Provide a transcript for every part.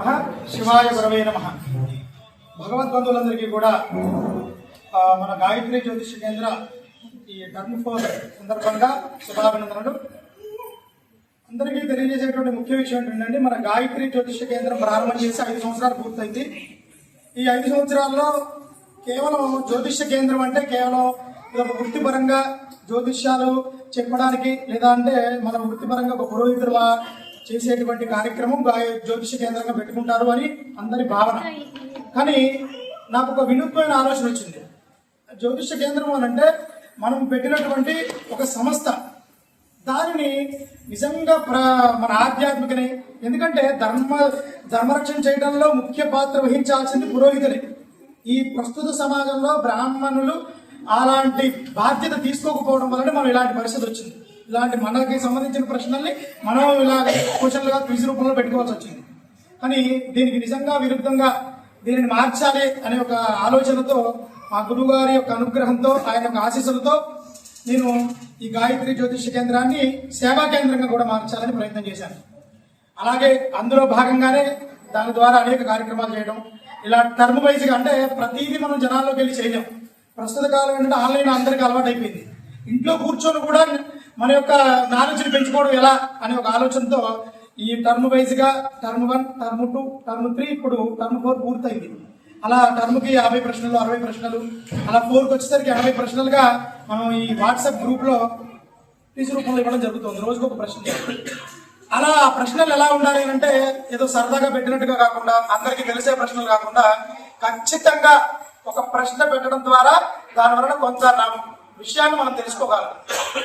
నమః. శివాయ గురవే నమః. భగవద్బంధువులందరికీ కూడా మన గాయత్రి జ్యోతిష కేంద్ర ఈ టర్మ్ 4 సందర్భంగా శుభాభినందనలు. అందరికీ తెలియజేసేటువంటి ముఖ్య విషయం ఏంటంటే, మన గాయత్రి జ్యోతిష కేంద్రం ప్రారంభం చేసి 5 సంవత్సరాలు పూర్తయింది. ఈ 5 సంవత్సరాల్లో కేవలం జ్యోతిష కేంద్రం అంటే కేవలం ఒక వృత్తిపరంగా జ్యోతిష్యాలు చెప్పడానికి, లేదా అంటే మన వృత్తిపరంగా ఒక పురోహితుల చేసేటువంటి కార్యక్రమం జ్యోతిష కేంద్రంగా పెట్టుకుంటారు అని అందరి భావన. కానీ నాకు ఒక వినూత్నమైన ఆలోచన వచ్చింది. జ్యోతిష కేంద్రం అని అంటే మనం పెట్టినటువంటి ఒక సంస్థ, దానిని నిజంగా మన ఆధ్యాత్మికని, ఎందుకంటే ధర్మరక్షణ చేయడంలో ముఖ్య పాత్ర వహించాల్సింది పురోహితులే. ఈ ప్రస్తుత సమాజంలో బ్రాహ్మణులు అలాంటి బాధ్యత తీసుకోకపోవడం వల్లనే మనం ఇలాంటి పరిస్థితి వచ్చింది. ఇలాంటి మనకి సంబంధించిన ప్రశ్నల్ని మనం ఇలా క్వశ్చన్లుగా క్విజ్ రూపంలో పెట్టుకోవాల్సి వచ్చింది. కానీ దీనికి నిజంగా విరుద్ధంగా దీనిని మార్చాలి అనే ఒక ఆలోచనతో, మా గురువు గారి యొక్క అనుగ్రహంతో, ఆయన యొక్క ఆశీస్సులతో నేను ఈ గాయత్రి జ్యోతిష కేంద్రాన్ని సేవా కేంద్రంగా కూడా మార్చాలని ప్రయత్నం చేశాను. అలాగే అందులో భాగంగానే దాని ద్వారా అనేక కార్యక్రమాలు చేయడం, ఇలా టర్మ్ వైజ్గా, అంటే ప్రతిదీ మనం జనాల్లోకి వెళ్ళి చేయలేం. ప్రస్తుత కాలం ఏంటంటే ఆన్లైన్ అందరికీ అలవాటు అయిపోయింది. ఇంట్లో కూర్చొని కూడా మన యొక్క నాలెడ్జ్ని పెంచుకోవడం ఎలా అనే ఒక ఆలోచనతో ఈ టర్మ్ వైజ్గా టర్మ్ 1, టర్మ్ 2, టర్మ్ 3, ఇప్పుడు టర్మ్ 4 పూర్తయింది. అలా టర్మ్కి 50 ప్రశ్నలు, 60 ప్రశ్నలు, అలా 4కి వచ్చేసరికి 80 ప్రశ్నలుగా మనం ఈ వాట్సాప్ గ్రూప్లో క్విజ్ రూపంలో ఇవ్వడం జరుగుతుంది. రోజుకు ఒక ప్రశ్న. అలా ప్రశ్నలు ఎలా ఉండాలి అంటే ఏదో సరదాగా పెట్టినట్టుగా కాకుండా, అందరికీ తెలిసే ప్రశ్నలు కాకుండా, ఖచ్చితంగా ఒక ప్రశ్న పెట్టడం ద్వారా దాని వలన కొంత విషయాన్ని మనం తెలుసుకోగలం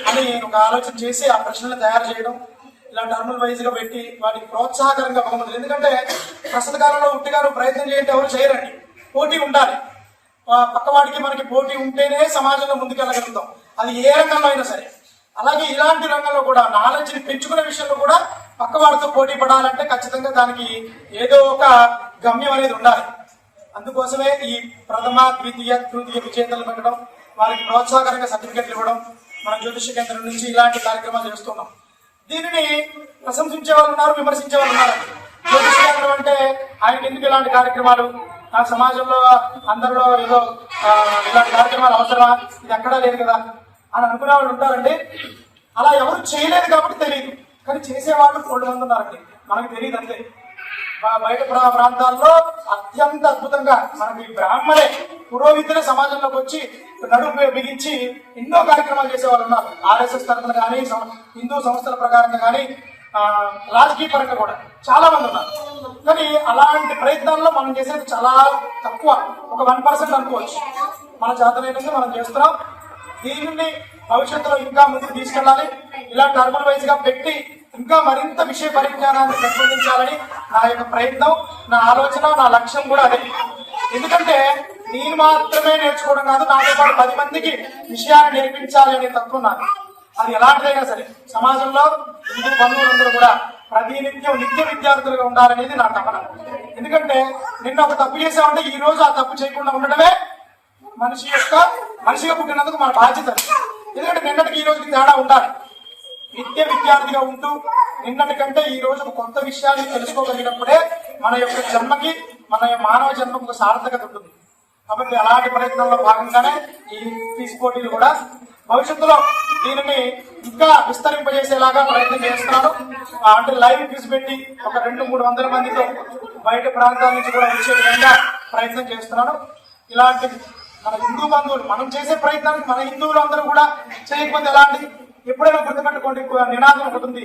అని ఒక ఆలోచన చేసి ఆ ప్రశ్నలు తయారు చేయడం, ఇలా టర్ముల వైజ్గా పెట్టి వాటికి ప్రోత్సాహకరంగా బహుమతులు. ఎందుకంటే ప్రస్తుత కాలంలో ఉట్టిగా ప్రయత్నం చేయండి ఎవరు చేయరండి, పోటీ ఉండాలి. పక్కవాడికి మనకి పోటీ ఉంటేనే సమాజంలో ముందుకెళ్ళగలుగుతాం, అది ఏ రంగంలో అయినా సరే. అలాగే ఇలాంటి రంగంలో కూడా నాలెడ్జ్ని పెంచుకునే విషయంలో కూడా పక్కవాడితో పోటీ పడాలంటే ఖచ్చితంగా దానికి ఏదో ఒక గమ్యం అనేది ఉండాలి. అందుకోసమే ఈ ప్రథమ, ద్వితీయ, తృతీయ విజేతలు పెట్టడం, వారికి ప్రోత్సాహకరంగా సర్టిఫికెట్లు ఇవ్వడం, మన జ్యోతిష కేంద్రం నుంచి ఇలాంటి కార్యక్రమాలు చేస్తున్నాం. దీనిని ప్రశంసించే వాళ్ళు ఉన్నారు, విమర్శించే వాళ్ళు ఉన్నారు. జ్యోతిష కేంద్రం అంటే ఆయనకి ఎందుకు ఇలాంటి కార్యక్రమాలు, ఆ సమాజంలో అందరిలో ఏదో ఇలాంటి కార్యక్రమాలు అవసరమా, ఇది ఎక్కడా లేదు కదా అని అనుకునే వాళ్ళు ఉంటారండి. అలా ఎవరు చేయలేదు కాబట్టి తెలియదు, కానీ చేసేవాళ్ళు 3 మంది ఉన్నారండి, మనకు తెలియదు అంతే. బయట ప్రాంతాల్లో అత్యంత అద్భుతంగా మనకి బ్రాహ్మణే పురోహితులే సమాజంలోకి వచ్చి నడుపు బిగించి ఎన్నో కార్యక్రమాలు చేసే వాళ్ళు ఉన్నారు. RSS తరఫున కానీ, హిందూ సంస్థల ప్రకారంగా కానీ, రాజకీయ పరంగా కూడా చాలా మంది ఉన్నారు. కానీ అలాంటి ప్రయత్నాల్లో మనం చేసేది చాలా తక్కువ, ఒక 1% అనుకోవచ్చు. మన చేతనైనందుకు మనం చేస్తున్నాం. దీనిని భవిష్యత్తులో ఇంకా ముందుకు తీసుకెళ్ళాలి. ఇలా టర్మల్ వైజ్ గా పెట్టి ఇంకా మరింత విషయ పరిజ్ఞానాన్ని పెంపొందించాలని నా యొక్క ప్రయత్నం, నా ఆలోచన, నా లక్ష్యం కూడా అదే. ఎందుకంటే నేను మాత్రమే నేర్చుకోవడం కాదు, నాతో పాటు 10 మందికి విషయాన్ని నేర్పించాలి అనే తత్వం నాకు. అది ఎలాంటిదైనా సరే సమాజంలో హిందూ బంధువులందరూ కూడా ప్రతినిత్యం నిత్య విద్యార్థులుగా ఉండాలనేది నా తపన. ఎందుకంటే నిన్న ఒక తప్పు చేసామంటే ఈ రోజు ఆ తప్పు చేయకుండా ఉండడమే మనిషిగా పుట్టినందుకు మన బాధ్యత. ఎందుకంటే నిన్నటికి ఈ రోజుకి తేడా ఉండాలి. నిత్య విద్యార్థిగా ఉంటూ నిన్నటి కంటే ఈ రోజు కొత్త విషయాన్ని తెలుసుకోగలిగినప్పుడే మన యొక్క జన్మకి, మన మానవ జన్మకు ఒక సార్థకత ఉంటుంది. కాబట్టి అలాంటి ప్రయత్నంలో భాగంగానే ఈ క్విజ్ పోటీలు కూడా భవిష్యత్తులో దీనిని ఇంకా విస్తరింపజేసేలాగా ప్రయత్నం చేస్తున్నాను. అంటే లైవ్ క్విజ్ పెట్టి ఒక 200-300 మందితో బయట ప్రాంతాల నుంచి కూడా వచ్చే విధంగా ప్రయత్నం చేస్తున్నాను. ఇలాంటి మన హిందూ బంధువులు మనం చేసే ప్రయత్నానికి మన హిందువులు అందరూ కూడా చేయకపోతే ఎలాంటి, ఎప్పుడైనా గుర్తుపెట్టుకోండి, నినాదం ఒకటి ఉంది,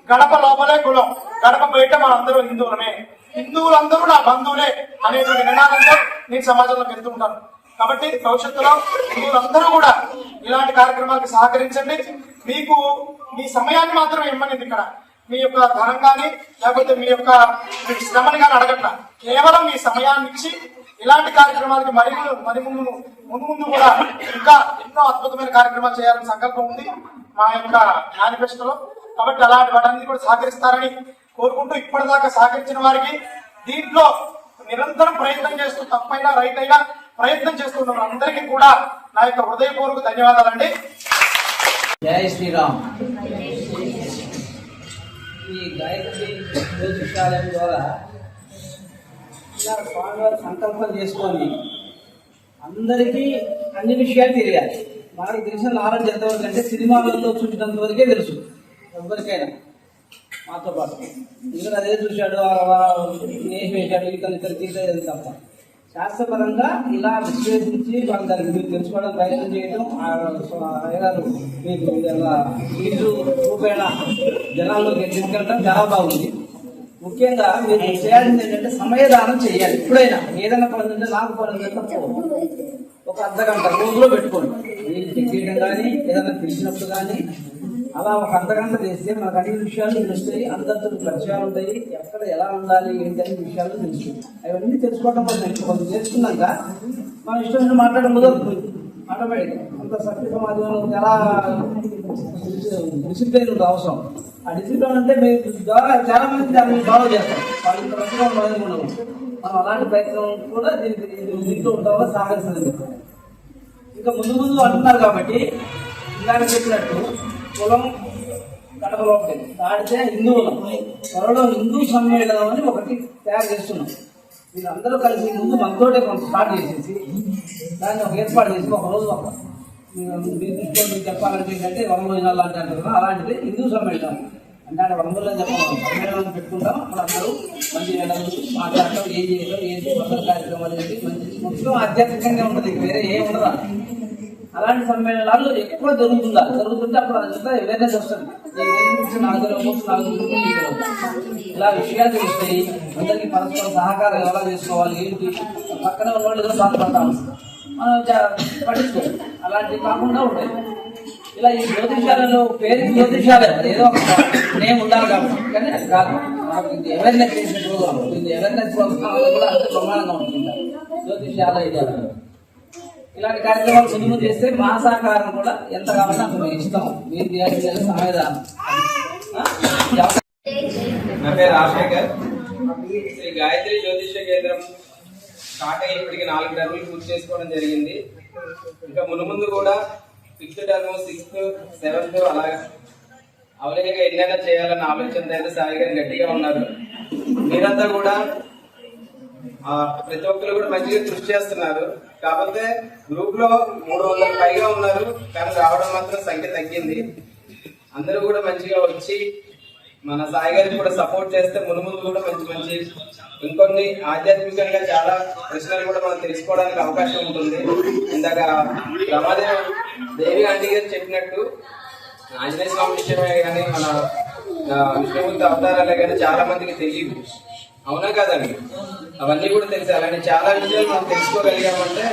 గడప లోపలే కులం, గడప బయట మనందరూ హిందువులమే, హిందువులందరూ నా బంధువులే అనేటువంటి నినాదంతో నేను సమాజంలోకి వెళ్తూ ఉంటాను. కాబట్టి భవిష్యత్తులో హిందువులందరూ కూడా ఇలాంటి కార్యక్రమాలకు సహకరించండి. మీకు మీ సమయాన్ని మాత్రం ఇవ్వలేదు, ఇక్కడ మీ యొక్క ధనం కానీ లేకపోతే మీ యొక్క శ్రమని కానీ అడగట్లా, కేవలం మీ సమయాన్ని ఇచ్చి ఇలాంటి కార్యక్రమాలకి మరి ముందు కూడా ఇంకా ఎన్నో అద్భుతమైన కార్యక్రమాలు చేయాలని సంకల్పం ఉంది మా యొక్క మేనిఫెస్టోలో. కాబట్టి అలాంటి వాటన్ని కూడా సహకరిస్తారని కోరుకుంటూ, ఇప్పటిదాకా సహకరించిన వారికి, దీంట్లో నిరంతరం ప్రయత్నం చేస్తూ తప్పైనా రైట్ అయినా ప్రయత్నం చేస్తున్న అందరికీ కూడా నా యొక్క హృదయపూర్వక ధన్యవాదాలండి. జై శ్రీరామ్. ఈ గాయత్రి జ్యోతిషాలయం ద్వారా ఇలా స్వామివారి సంకల్పం చేసుకొని అందరికీ అన్ని విషయాలు తెలియాలి. మనకు తెలిసిన నాలెడ్జ్ ఎంతవరకు అంటే సినిమాలలో చూసినంత వరకే తెలుసు ఎవరికైనా, మాతో పాటు ఇంకా అదే చూశాడు వేసాడు ఇతరు తీసేది తప్ప శాస్త్రపరంగా ఇలా విశ్లేషించి వాళ్ళ దానికి మీరు తెలుసుకోవడం ప్రయత్నం చేయడం అయ్యగారు మీకు ఫీజు రూపేణ జనాల్లోకి తీసుకెళ్ళడం చాలా బాగుంది. ముఖ్యంగా మీరు చేయాల్సింది ఏంటంటే సమయదానం చేయాలి. ఎప్పుడైనా ఏదైనా పని ఉంటే నాకు పని ఉంటే ఒక అర్ధగంట రోజులో పెట్టుకోండి. మీరు చేయడం కానీ ఏదైనా తెలిసినప్పుడు కానీ అలా ఒక అర్ధగంట చేస్తే మనకు అన్ని విషయాలు తెలుస్తాయి, అందరితో పరిచయాలు ఉంటాయి, ఎక్కడ ఎలా ఉండాలి ఏంటనే విషయాలు తెలుస్తాయి. అవన్నీ తెలుసుకోవడం కొంచెం తెలుసుకున్నాక మనం ఇష్టం మాట్లాడడం కుదరదు. ఆటోమేటిక్ అంత సభ్య సమాజంలో చాలా డిసిప్లిన్ ఉంటుంది అవసరం. ఆ డిసిప్లిన్ అంటే మీరు ద్వారా చాలా మంది దాన్ని ఫాలో చేస్తారు. వాళ్ళు ఇంత మంచిగా ఉండదు. మనం అలాంటి ప్రయత్నం కూడా దీంట్లో ఉండడం వల్ల సహకరిస్తుంది. ఇంకా ముందు ముందు అంటున్నారు కాబట్టి ఇందాక చెప్పినట్టు కులం కడపలో ఉంటుంది, దాడితే హిందువులం. త్వరలో హిందూ సమ్మేళనం అని ఒకటి తయారు చేస్తున్నాం. వీళ్ళందరూ కలిసి ముందు మనతోటే కొంత స్టార్ట్ చేసేసి దాన్ని ఒక ఏర్పాటు చేసి ఒక రోజు ఒక మీరు చెప్పాలంటే ఏంటంటే వనభోజనాలు లాంటి అంటారు కదా, అలాంటిది హిందూ సమ్మేళనం అంటే వనభోజనం చెప్పాలి. సమ్మేళనం పెట్టుకుంటాం. అప్పుడు మంచి నెలలు మాట్లాడటం, ఏం చేయడం, ఏంటి మొదల కార్యక్రమాలు ఏంటి మంచి మొత్తం ఆధ్యాత్మికంగా ఉంటుంది, వేరే ఏం ఉండదు. అలాంటి సమ్మేళనాలు ఎక్కువ జరుగుతుంటే అప్పుడు అదంతా అవేర్నెస్ వస్తుంది. ఇలా విషయాలు తెలుస్తాయి. అందరికీ పరస్పర సహకారం ఎలా చేసుకోవాలి ఏంటి, పక్కన ఉన్న వాళ్ళు ఏదో బాధపడతాం మనం పట్టించుకోవాలి. అలాంటివి కాకుండా ఉంటాయి. ఇలా ఈ జ్యోతిషాలలో పేరు జ్యోతిషాలే, ఏదో ఒక నేమ్ ఉండాలి కాబట్టి, కానీ అది కాదు. ఇది అవేర్నెస్ చేసే ప్రోగ్రామ్, ఇది అవేర్నెస్ ప్రోగ్రామ్ కూడా అంత ప్రమాణంగా ఉంటుంది. జ్యోతిషాల ఐడియాలు ఇలాంటి కార్యక్రమాలు ముందు చేస్తే మా సహకారం కూడా ఎంత కావాలో అంత మేము ఇస్తాం. మీరు చేయాలి సమయదానం. నా పేరు రాజశేఖర్. శ్రీ గాయత్రి జ్యోతిష కేంద్రం స్టార్ట్ అయ్యి ఇప్పటికి 4 టర్ములు పూర్తి చేసుకోవడం జరిగింది. ఇంకా ముందు కూడా 6th టర్మ్, 6th, 7th అలా అవలేక ఎన్నైనా చేయాలన్న ఆలోచన అయితే సాయి గారు గట్టిగా ఉన్నారు. మీరంతా కూడా ప్రతి ఒక్కరు కూడా మంచిగా కృషి చేస్తున్నారు. కాకపోతే గ్రూప్ లో 300 పైగా ఉన్నారు, కానీ రావడం మాత్రం సంఖ్య తగ్గింది. అందరూ కూడా మంచిగా వచ్చి మన సాయి గారికి కూడా సపోర్ట్ చేస్తే ముందు కూడా మంచి ఇంకొన్ని ఆధ్యాత్మికంగా చాలా ప్రశ్నలు కూడా మనం తెలుసుకోవడానికి అవకాశం ఉంటుంది. ఇందాక దేవి ఆంటీ గారు చెప్పినట్టు ఆంజనేయ స్వామి విషయమే కానీ మన విష్ణుమూర్తి అవతారాలే కానీ చాలా మందికి తెలియదు. అవునా కాదండి? అవన్నీ కూడా తెలిసి అలాంటి చాలా విషయాలు మనం తెలుసుకోగలిగామంటే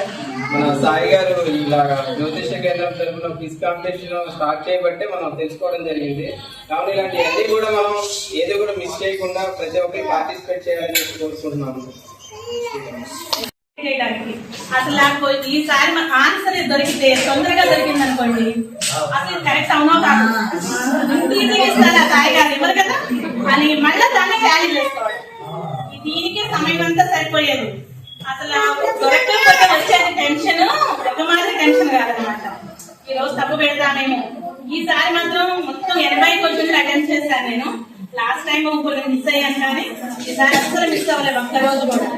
మన సాయి గారు ఇలా జ్యోతిష కేంద్రం తరఫున క్విజ్ కాంపిటీషన్ స్టార్ట్ చేయబట్టే మనం తెలుసుకోవడం జరిగింది. కాబట్టి ఇలాంటివన్నీ కూడా మనం ఏది కూడా మిస్ చేయకుండా ప్రతి ఒక్కరికి పార్టిసిపేట్ చేయాలని కోరుకుంటున్నాము. అసలు నాకు ఈసారి మాకు ఆన్సర్ దొరికితే తొందరగా దొరికింది అనుకోండి, అసలు కరెక్ట్ అవునో కాదు ఈజీగా ఇస్తారు. ఆ సాయి గారు ఇవ్వరు కదా అని మళ్ళీ దాన్ని క్యారీ చేసుకోవాలి. దీనికే సమయం అంతా సరిపోయేది. అసలు దొరకకపోతే వచ్చేది టెన్షన్ ఒక మాదిరి టెన్షన్ కాదనమాట. ఈ రోజు తప్పు పెడతానేమో. ఈసారి మాత్రం మొత్తం 80 క్వశ్చన్లు అటెండ్ చేశాను నేను. లాస్ట్ టైం కొన్ని మిస్ అయ్యాను, కానీ ఈసారి అసలు మిస్ అవ్వలేదు. ఒక్కరోజు కూడా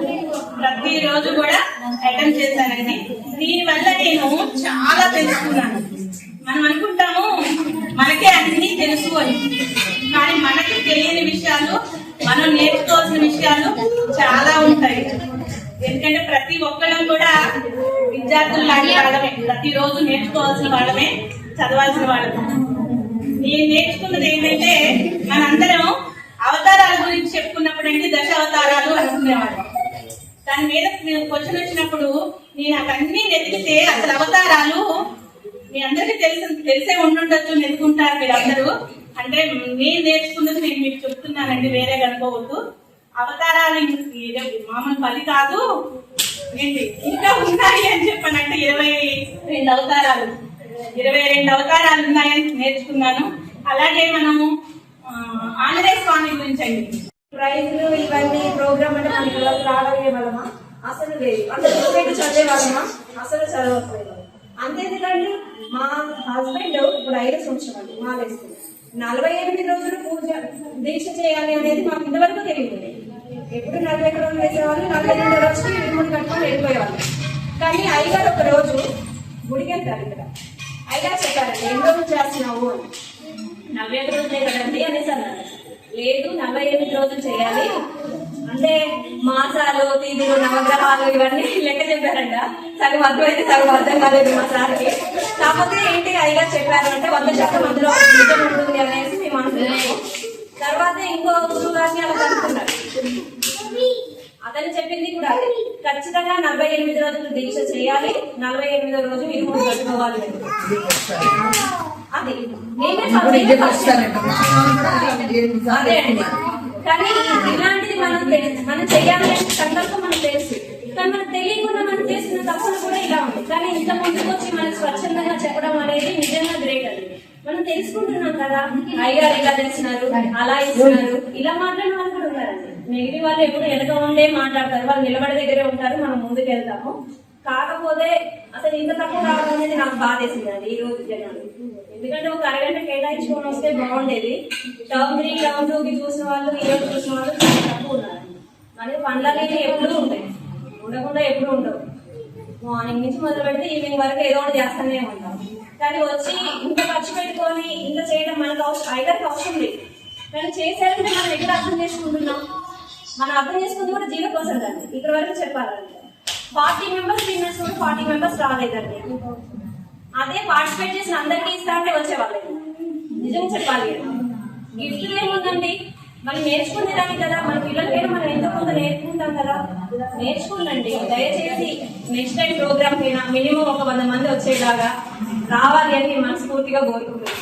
ప్రతి రోజు కూడా అటెండ్ చేశానండి. దీనివల్ల నేను చాలా తెలుసుకున్నాను. మనం అనుకుంటాము మనకే అన్ని తెలుసు అని, కానీ మనకి తెలియని విషయాలు, మనం నేర్చుకోవాల్సిన విషయాలు చాలా ఉంటాయి. ఎందుకంటే ప్రతి ఒక్కరం కూడా విద్యార్థులు లాంటి వాళ్ళమే, ప్రతిరోజు నేర్చుకోవాల్సిన వాళ్ళమే, చదవాల్సిన వాళ్ళమే. నేను నేర్చుకున్నది ఏంటంటే మనందరం అవతారాల గురించి చెప్పుకున్నప్పుడు అంటే 10 అవతారాలు అనుకునేవాళ్ళం. దాని మీద క్వశ్చన్ వచ్చినప్పుడు నేను అవన్నీ వెతికితే అసలు అవతారాలు మీ అందరికీ తెలిసే ఉండుండొచ్చు, నెతుకుంటారు మీరు అందరూ. అంటే నేను నేర్చుకున్నది నేను మీకు చెప్తున్నానండి, వేరే కనుకోవద్దు. అవతారాలు మామూలు 10 కాదు ఏంటి ఇంకా ఉన్నాయి అని చెప్పానంటే 22 అవతారాలు 22 అవతారాలు ఉన్నాయని నేర్చుకున్నాను. అలాగే మనము ఆంజనేయ స్వామి గురించి అండి ప్రైజ్లు ఇవన్నీ ప్రోగ్రామ్ అంటే మనకి రాగలిగే వాళ్ళమా? అసలు లేదు. అంటే చదివే వాళ్ళమా? అసలు చదవట్లేదు. అంతేందుకండి మా హస్బెండ్ ఇప్పుడు 5 సంవత్సరాలు మాలేస్తుంది. 48 రోజులు పూజ దీక్ష చేయాలి అనేది మాకు ఇంతవరకు తెలియదు. ఎప్పుడు 40 రోజులు వేసేవాళ్ళు, 42 రోజుకి ఇరుముడి కట్టుకొని వెళ్ళిపోయేవాళ్ళు. కానీ అయ్యగారు ఒక రోజు గుడికి వెళ్తారు. ఇక్కడ అయ్యగారు చెప్పారండి, ఎన్ని రోజులు చేస్తున్నావు అని. 41 రోజులే కదండి అనేసి అన్నారు. లేదు 48 రోజులు చేయాలి అంటే మాసాలు, తిథులు, నవగ్రహాలు ఇవన్నీ లెక్క చెప్పారంట. సగం అర్థమైతే సగం అర్థం కాలేదు మా సార్కి. కాకపోతే ఏంటి అయ్యగారు చెప్పారు అంటే 100% అందులో నిజం ఉంటుంది అనేసి మేము అనుకున్నాము. తర్వాత ఇంకో గురువు గారిని అలా కనుక్కున్నారు. అతను చెప్పింది కూడా అదే. ఖచ్చితంగా 48 రోజులు దీక్ష చేయాలి, 48వ రోజు ఇరుముడి కట్టుకోవాలి. అది నేనే అదే అండి. కానీ ఇలాంటిది మనం చేయాలనే సంకల్పం మనకు తెలుసు. కానీ మనకు తెలియకుండా మనం చేసిన తప్పులు కూడా ఇలా ఉంది. కానీ ఇంత ముందుకు వచ్చి మనకు స్వచ్ఛందంగా చెప్పడం అనేది నిజంగా గ్రేట్ అండి. మనం తెలుసుకుంటున్నాం కదా, అయ్యారు ఇలా తెలిసినారు, అలా ఇస్తున్నారు, ఇలా మాట్లాడిన వాళ్ళు కూడా ఉన్నారండి. నెగిటివ్ వాళ్ళు ఎప్పుడు వెనక ఉండే మాట్లాడతారు, వాళ్ళు నిలబడి దగ్గరే ఉంటారు, మనం ముందుకు వెళ్తాము. కాకపోతే అసలు ఇంత తక్కువ రావడం అనేది నాకు బాధేసిందండి ఈ రోజు జనాలు. ఎందుకంటే ఒక అరగంట కేటాయించుకొని వస్తే బాగుండేది. టర్మ్ 3, టర్మ్ 2కి చూసిన వాళ్ళు, ఈ రోజు చూసిన వాళ్ళు చాలా తక్కువ ఉన్నారండి. మనకి పనులు అనేవి ఎప్పుడు ఉంటాయి, ఉండకుండా ఎప్పుడు ఉండవు. మార్నింగ్ నుంచి మొదలు పెడితే ఈవినింగ్ వరకు ఏదో ఒకటి చేస్తానే ఉంటాం. కానీ వచ్చి ఇంత ఖర్చు పెట్టుకొని ఇంత చేయడం మనకు ఐదరికి అవసరం లేదు. కానీ చేసేదంటే మనం ఎక్కడ అర్థం చేసుకుంటున్నాం? మనం అర్థం చేసుకుంది కూడా 0% అండి. ఇక్కడ వరకు చెప్పాలంటే 40 మెంబర్స్ బిజినెస్ కూడా 40 మెంబర్స్ రాలేదండి. అదే పార్టిసిపేట్ చేసిన అందరికీ ఇస్తా అంటే వచ్చేవాళ్ళు. నిజంగా చెప్పాలి గిఫ్ట్ ఏముందండి, మనం నేర్చుకునేదాన్ని కదా, మన పిల్లలకైనా మనం ఎంతో కొంత నేర్చుకుంటాం కదా, నేర్చుకుందండి. దయచేసి నెక్స్ట్ టైం ప్రోగ్రామ్ కైనా మినిమం ఒక 100 మంది వచ్చేలాగా రావాలి అని మనస్ఫూర్తిగా కోరుకుంటున్నాను.